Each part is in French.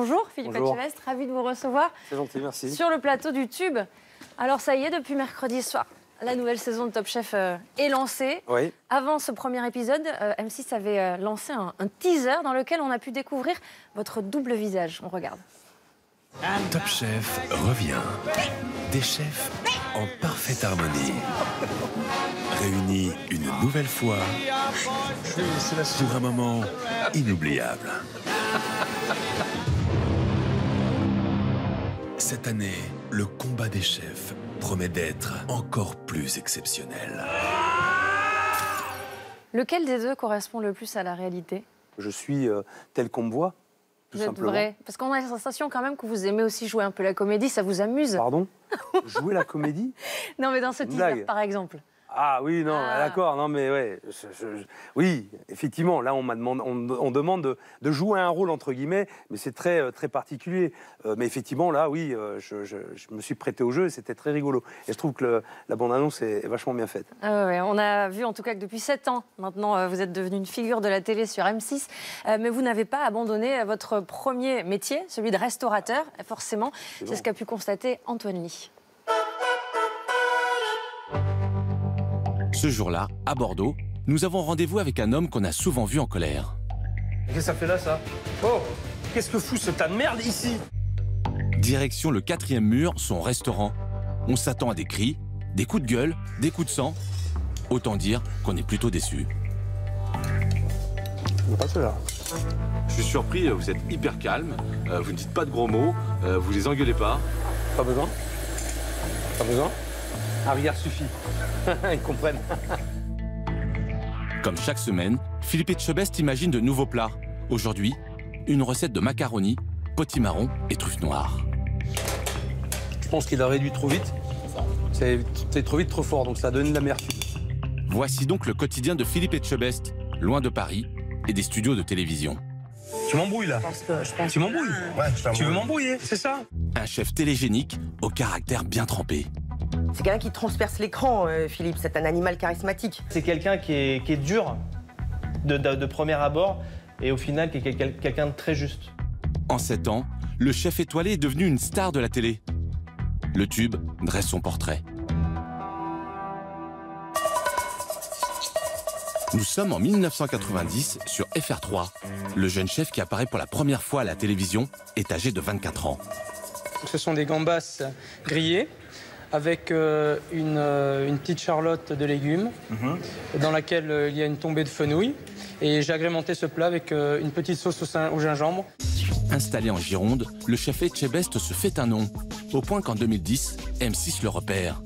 Bonjour Philippe Etchebest, ravi de vous recevoir. C'est gentil, merci. Sur le plateau du Tube. Alors ça y est, depuis mercredi soir, la nouvelle saison de Top Chef est lancée. Oui. Avant ce premier épisode, M6 avait lancé un teaser dans lequel on a pu découvrir votre double visage. On regarde. Top Chef revient. Des chefs en parfaite harmonie. Réunis une nouvelle fois pour un moment inoubliable. Cette année, le combat des chefs promet d'être encore plus exceptionnel. Lequel des deux correspond le plus à la réalité? Je suis tel qu'on me voit, tout Vous êtes simplement. vrai. Parce qu'on a la sensation quand même que vous aimez aussi jouer un peu la comédie, ça vous amuse. Pardon? Jouer la comédie? Non mais dans ce teaser blague. par exemple. Ah oui, non, Ah. d'accord, non mais ouais. Oui, effectivement, là on demande de jouer un rôle entre guillemets, mais c'est très particulier. Mais effectivement, là, oui, je me suis prêté au jeu et c'était très rigolo. Et je trouve que la bande-annonce est vachement bien faite. Ouais, on a vu en tout cas que depuis 7 ans, maintenant, vous êtes devenu une figure de la télé sur M6. Mais vous n'avez pas abandonné votre premier métier, celui de restaurateur, forcément. C'est ce qu'a pu constater Antoine Ly. Ce jour-là, à Bordeaux, nous avons rendez-vous avec un homme qu'on a souvent vu en colère. Qu'est-ce que ça fait là, ça? Oh, qu'est-ce que fout ce tas de merde ici? Direction le 4e mur, son restaurant. On s'attend à des cris, des coups de gueule, des coups de sang. Autant dire qu'on est plutôt déçus. Pas cela. Je suis surpris, vous êtes hyper calme, vous ne dites pas de gros mots, vous les engueulez pas. Pas besoin? Pas besoin? Un regard suffit. Ils comprennent. Comme chaque semaine, Philippe Etchebest imagine de nouveaux plats. Aujourd'hui, une recette de macaroni, potimarron et truffes noires. Je pense qu'il a réduit trop vite. C'est trop vite, trop fort, donc ça a donné de l'amertume. Voici donc le quotidien de Philippe Etchebest, loin de Paris et des studios de télévision. Tu m'embrouilles là? Tu m'embrouilles? Ouais, Tu veux m'embrouiller, c'est ça? Un chef télégénique au caractère bien trempé. C'est quelqu'un qui transperce l'écran, Philippe. C'est un animal charismatique. C'est quelqu'un qui est dur de premier abord et au final qui est quelqu'un de très juste. En 7 ans, le chef étoilé est devenu une star de la télé. Le Tube dresse son portrait. Nous sommes en 1990 sur FR3. Le jeune chef qui apparaît pour la première fois à la télévision est âgé de 24 ans. Ce sont des gambas grillées avec une petite charlotte de légumes dans laquelle il y a une tombée de fenouil. Et j'ai agrémenté ce plat avec une petite sauce au gingembre. Installé en Gironde, le chef Etchebest se fait un nom, au point qu'en 2010, M6 le repère.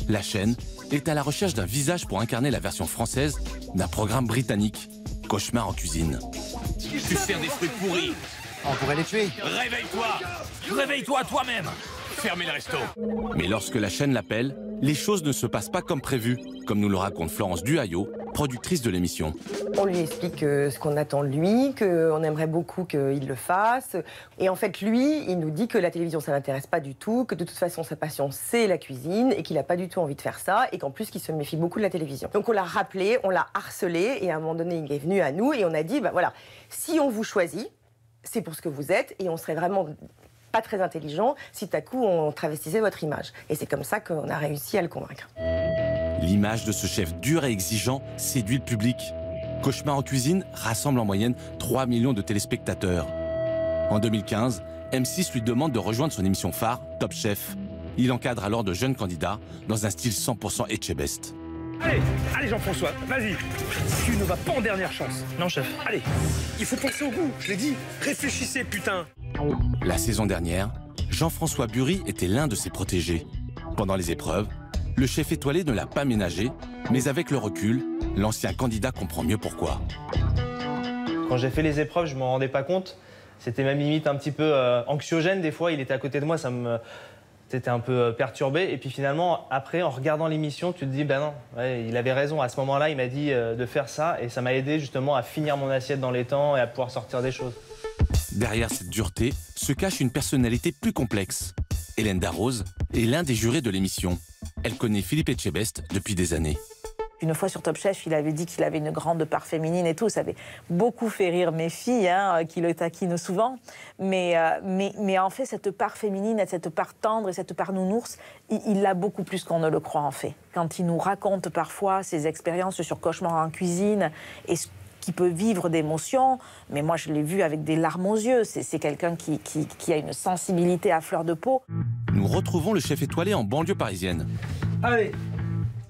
La chaîne est à la recherche d'un visage pour incarner la version française d'un programme britannique, Cauchemar en cuisine. Tu sers des fruits pourris. On pourrait les tuer. Réveille-toi. Réveille-toi toi-même. Fermez le resto. Mais lorsque la chaîne l'appelle, les choses ne se passent pas comme prévu, comme nous le raconte Florence Duhaillot, productrice de l'émission. On lui explique ce qu'on attend de lui, qu'on aimerait beaucoup qu'il le fasse. Et en fait, lui, il nous dit que la télévision, ça l'intéresse pas du tout, que de toute façon, sa passion, c'est la cuisine, et qu'il n'a pas du tout envie de faire ça, et qu'en plus, qu'il se méfie beaucoup de la télévision. Donc on l'a rappelé, on l'a harcelé, et à un moment donné, il est venu à nous, et on a dit, bah voilà, si on vous choisit, c'est pour ce que vous êtes, et on serait vraiment pas très intelligent si tout à coup on travestissait votre image. Et c'est comme ça qu'on a réussi à le convaincre. L'image de ce chef dur et exigeant séduit le public. Cauchemar en cuisine rassemble en moyenne 3 millions de téléspectateurs. En 2015, M6 lui demande de rejoindre son émission phare, Top Chef. Il encadre alors de jeunes candidats dans un style 100% Etchebest. Allez Jean-François, vas-y. Tu ne vas pas en dernière chance. Non, chef. Allez, il faut penser au goût, je l'ai dit. Réfléchissez, putain. La saison dernière, Jean-François Bury était l'un de ses protégés. Pendant les épreuves, le chef étoilé ne l'a pas ménagé, mais avec le recul, l'ancien candidat comprend mieux pourquoi. Quand j'ai fait les épreuves, je ne m'en rendais pas compte. C'était même limite un petit peu anxiogène des fois. Il était à côté de moi, c'était un peu perturbé. Et puis finalement, après, en regardant l'émission, tu te dis, ben non, ouais, il avait raison. À ce moment-là, il m'a dit de faire ça. Et ça m'a aidé justement à finir mon assiette dans les temps et à pouvoir sortir des choses. Derrière cette dureté se cache une personnalité plus complexe. Hélène Darroze est l'un des jurés de l'émission. Elle connaît Philippe Etchebest depuis des années. Une fois sur Top Chef, il avait dit qu'il avait une grande part féminine et tout. Ça avait beaucoup fait rire mes filles, qui le taquinent souvent. Mais en fait, cette part féminine, cette part tendre et cette part nounours, il l'a beaucoup plus qu'on ne le croit en fait. Quand il nous raconte parfois ses expériences sur Cauchemar en cuisine et ce qu'il peut vivre d'émotions, mais moi je l'ai vu avec des larmes aux yeux. C'est quelqu'un qui a une sensibilité à fleur de peau. Nous retrouvons le chef étoilé en banlieue parisienne. Allez.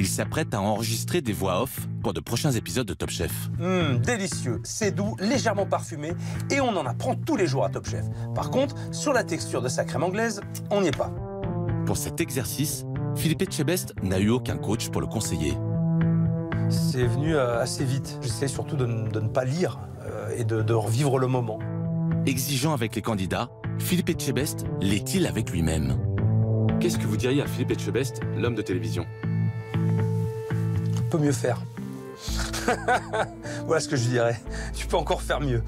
Il s'apprête à enregistrer des voix off pour de prochains épisodes de Top Chef. Délicieux, c'est doux, légèrement parfumé et on en apprend tous les jours à Top Chef. Par contre, sur la texture de sa crème anglaise, on n'y est pas. Pour cet exercice, Philippe Etchebest n'a eu aucun coach pour le conseiller. C'est venu assez vite. J'essaie surtout de ne pas lire et de revivre le moment. Exigeant avec les candidats, Philippe Etchebest l'est-il avec lui-même? Qu'est-ce que vous diriez à Philippe Etchebest, l'homme de télévision? Tu peux mieux faire. Voilà ce que je dirais. Tu peux encore faire mieux.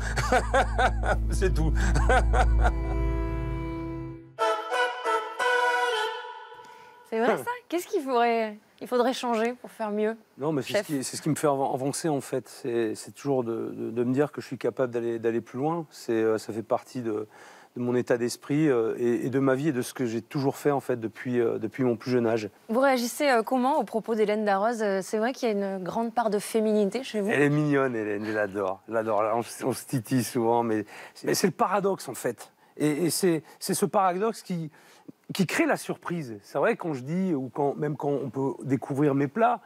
C'est tout. C'est vrai ça? Qu'est-ce qu'il faudrait changer pour faire mieux? Non, mais c'est ce qui me fait avancer en fait. C'est toujours de me dire que je suis capable d'aller plus loin. Ça fait partie de mon état d'esprit et de ma vie et de ce que j'ai toujours fait en fait depuis mon plus jeune âge. Vous réagissez comment aux propos d'Hélène Darroze? C'est vrai qu'il y a une grande part de féminité chez vous? Elle est mignonne, Hélène, je l'adore. On se titille souvent, mais c'est le paradoxe en fait. Et c'est ce paradoxe qui crée la surprise. C'est vrai quand je dis, ou même quand on peut découvrir mes plats,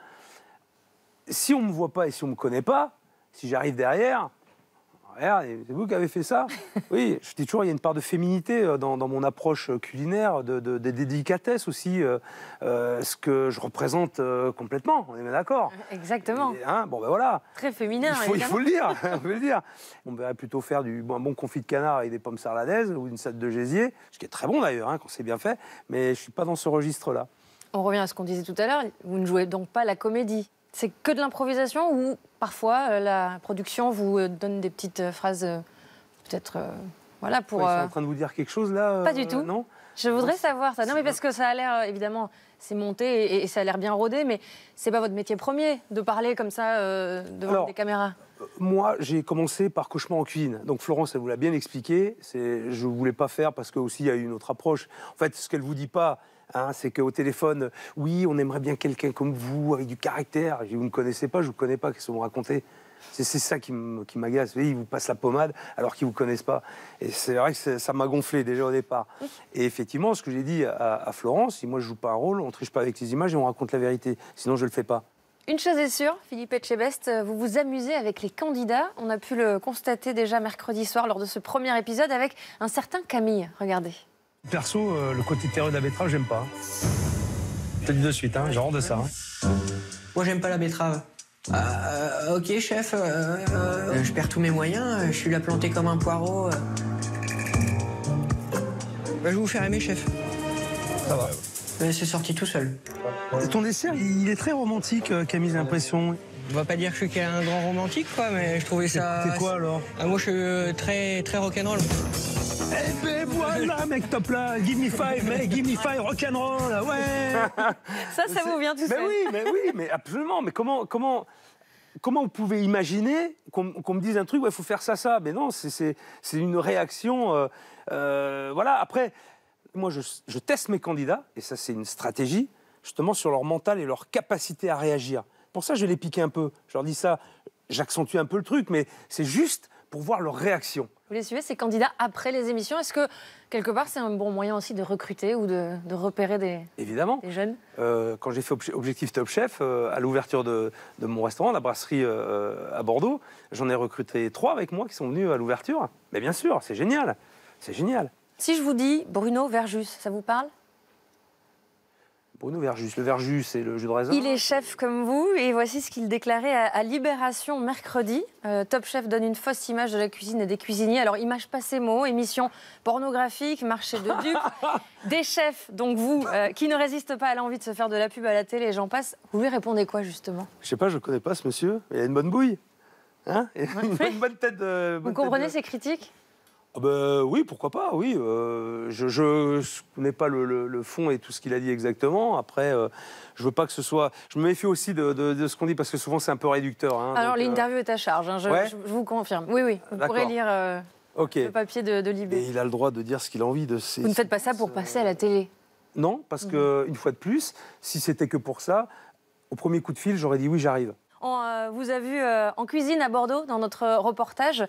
si on ne me voit pas et si on ne me connaît pas, si j'arrive derrière... Regarde, c'est vous qui avez fait ça? Oui, je dis toujours, il y a une part de féminité dans mon approche culinaire, des délicatesses aussi, ce que je représente complètement, on est bien d'accord? Exactement. Et, bon ben voilà. Très féminin, il faut le dire, On me verrait plutôt faire un bon confit de canard avec des pommes sarladaises ou une salade de gésier, ce qui est très bon d'ailleurs, quand c'est bien fait, mais je ne suis pas dans ce registre-là. On revient à ce qu'on disait tout à l'heure, vous ne jouez donc pas la comédie. C'est que de l'improvisation ou parfois la production vous donne des petites phrases peut-être voilà pour... Ils sont en train de vous dire quelque chose là? Pas du tout. Non. Je voudrais savoir ça. Non mais parce que ça a l'air évidemment c'est monté et ça a l'air bien rodé, mais c'est pas votre métier premier de parler comme ça devant des caméras. Moi, j'ai commencé par Cauchemar en cuisine. Donc Florence, elle vous l'a bien expliqué. Je voulais pas faire parce que aussi il y a eu une autre approche. En fait, ce qu'elle vous dit pas. C'est qu'au téléphone, oui, on aimerait bien quelqu'un comme vous, avec du caractère. Vous ne me connaissez pas, je ne vous connais pas, qu'est-ce que vous me racontez? C'est ça qui m'agace. Vous voyez, ils vous passent la pommade alors qu'ils ne vous connaissent pas. Et c'est vrai que ça m'a gonflé déjà au départ. Et effectivement, ce que j'ai dit à Florence, si moi je ne joue pas un rôle, on ne triche pas avec les images et on raconte la vérité. Sinon, je ne le fais pas. Une chose est sûre, Philippe Etchebest, vous vous amusez avec les candidats. On a pu le constater déjà mercredi soir lors de ce premier épisode avec un certain Camille. Regardez. Perso, le côté terreux de la betterave, j'aime pas. Je te dis de suite, genre de ça. Moi, j'aime pas la betterave. Ok, chef, je perds tous mes moyens, je suis là planté comme un poireau. Je vais vous faire aimer, chef. Ça va. C'est sorti tout seul. Ton dessert, il est très romantique, Camille, j'ai l'impression. On va pas dire que je suis qu'un grand romantique, quoi, mais je trouvais ça... T'es quoi, alors? Moi, je suis très, très rock'n'roll. Eh ben voilà, mec, top là, give me five, rock'n'roll, ouais. Ça vous vient tout seul. Mais absolument. Mais comment vous pouvez imaginer qu'on me dise un truc, il faut faire ça? Mais non, c'est une réaction. Voilà. Après, moi, je teste mes candidats, et ça, c'est une stratégie, justement, sur leur mental et leur capacité à réagir. Pour ça, je vais les piquer un peu. Je leur dis ça, j'accentue un peu le truc, mais c'est juste pour voir leur réaction. Vous les suivez, ces candidats, après les émissions? Est-ce que, quelque part, c'est un bon moyen aussi de recruter ou de repérer des jeunes? Quand j'ai fait Objectif Top Chef, à l'ouverture de mon restaurant, la brasserie à Bordeaux, j'en ai recruté 3 avec moi qui sont venus à l'ouverture. Mais bien sûr, c'est génial. C'est génial. Si je vous dis Bruno Verjus, ça vous parle? Bruno Verjus. Le Verjus, c'est le jus de raisin. Il est chef comme vous et voici ce qu'il déclarait à Libération mercredi. Top Chef donne une fausse image de la cuisine et des cuisiniers. Alors, image pas ces mots, émission pornographique, marché de dupes. Des chefs, donc vous, qui ne résistent pas à l'envie de se faire de la pub à la télé et j'en passe. Vous lui répondez quoi, justement? Je sais pas, je connais pas ce monsieur. Il a une bonne bouille. Hein? Une bonne tête de... Vous comprenez ces critiques? Oui, pourquoi pas, oui. Je connais pas le fond et tout ce qu'il a dit exactement. Après, je veux pas que ce soit... Je me méfie aussi de ce qu'on dit, parce que souvent, c'est un peu réducteur. Hein, alors, l'interview est à charge, hein, je vous confirme. Oui, vous pourrez lire le papier de Libé. Et il a le droit de dire ce qu'il a envie. Vous ne faites pas ça pour passer à la télé? Non, parce qu'une fois de plus, si c'était que pour ça, au premier coup de fil, j'aurais dit oui, j'arrive. On vous a vu en cuisine à Bordeaux dans notre reportage.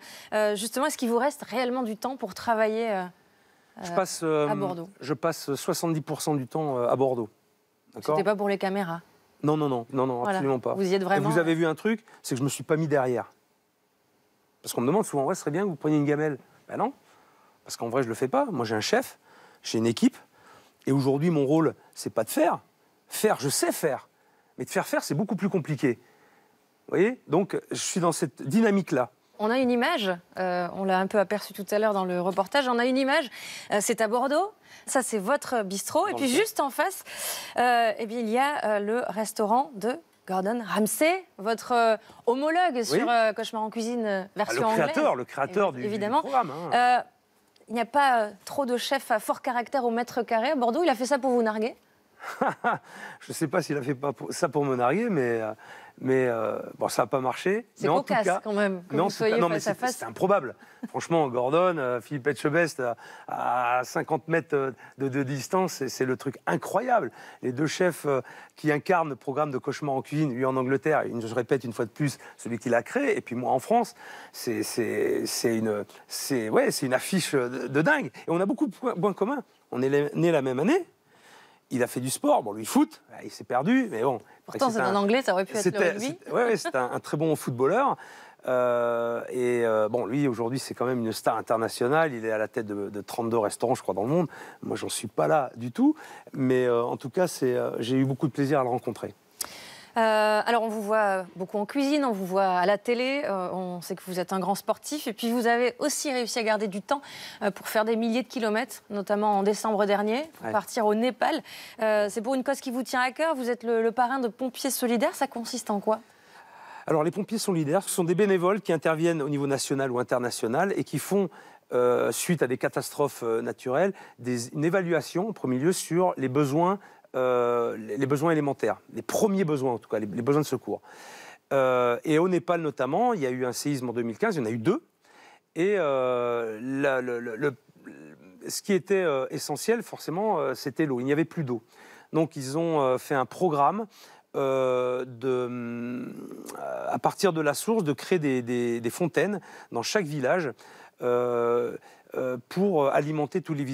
Justement, est-ce qu'il vous reste réellement du temps pour travailler à Bordeaux? Je passe 70% du temps à Bordeaux. C'était pas pour les caméras? Non, voilà. Absolument pas. Vous y êtes vraiment... Et vous avez vu un truc, c'est que je me suis pas mis derrière. Parce qu'on me demande souvent, ce serait bien que vous preniez une gamelle. Ben non, parce qu'en vrai, je le fais pas. Moi, j'ai un chef, j'ai une équipe. Et aujourd'hui, mon rôle, c'est pas de faire. Faire, je sais faire. Mais de faire, c'est beaucoup plus compliqué. Vous voyez? Donc, je suis dans cette dynamique-là. On a une image, on l'a un peu aperçu tout à l'heure dans le reportage, on a une image, c'est à Bordeaux, ça c'est votre bistrot, et puis juste en face, il y a le restaurant de Gordon Ramsay, votre homologue sur Cauchemar en cuisine version anglaise. Le créateur du programme. Il n'y a pas trop de chefs à fort caractère au mètre carré à Bordeaux, il a fait ça pour vous narguer? Je ne sais pas s'il a fait ça pour me narguer, mais ça n'a pas marché. C'est cocasse quand même, que vous soyez face à face. C'est improbable. Franchement, Gordon, Philippe Etchebest, à 50 mètres de distance, c'est le truc incroyable. Les deux chefs qui incarnent le programme de Cauchemar en cuisine, lui en Angleterre, je répète une fois de plus, celui qui l'a créé, et puis moi en France, c'est une affiche de dingue. Et on a beaucoup de points communs. On est nés la même année. Il a fait du sport, lui foot, il s'est perdu, mais bon. Pourtant, c'est un Anglais, ça aurait pu être le rugby. C'est un très bon footballeur. Lui, aujourd'hui, c'est quand même une star internationale. Il est à la tête de 32 restaurants, je crois, dans le monde. Moi, j'en suis pas là du tout. Mais en tout cas, j'ai eu beaucoup de plaisir à le rencontrer. Alors, on vous voit beaucoup en cuisine, on vous voit à la télé, on sait que vous êtes un grand sportif, et puis vous avez aussi réussi à garder du temps pour faire des milliers de kilomètres, notamment en décembre dernier, pour partir au Népal. C'est pour une cause qui vous tient à cœur, vous êtes le parrain de Pompiers Solidaires, ça consiste en quoi? Alors, les Pompiers Solidaires, ce sont des bénévoles qui interviennent au niveau national ou international et qui font, suite à des catastrophes naturelles, une évaluation, en premier lieu, sur les besoins élémentaires, les premiers besoins en tout cas, les besoins de secours. Et au Népal notamment, il y a eu un séisme en 2015, il y en a eu 2. Et ce qui était essentiel, forcément, c'était l'eau. Il n'y avait plus d'eau. Donc ils ont fait un programme à partir de la source, de créer des fontaines dans chaque village. Pour alimenter tous les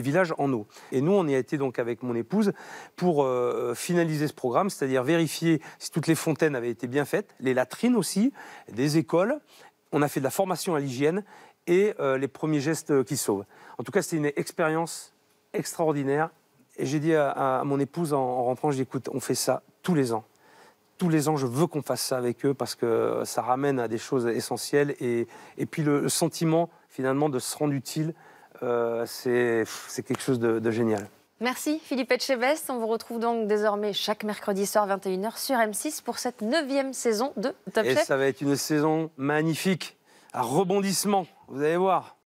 villages en eau. Et nous, on y a été donc avec mon épouse pour finaliser ce programme, c'est-à-dire vérifier si toutes les fontaines avaient été bien faites, les latrines aussi, des écoles. On a fait de la formation à l'hygiène et les premiers gestes qui sauvent. En tout cas, c'était une expérience extraordinaire. Et j'ai dit à mon épouse en rentrant, je dis, écoute, on fait ça tous les ans. Tous les ans, je veux qu'on fasse ça avec eux parce que ça ramène à des choses essentielles. Et puis le sentiment, finalement, de se rendre utile, c'est quelque chose de génial. Merci Philippe Etchebest. On vous retrouve donc désormais chaque mercredi soir 21h sur M6 pour cette 9e saison de Top Chef. Et ça va être une saison magnifique, à rebondissement, vous allez voir.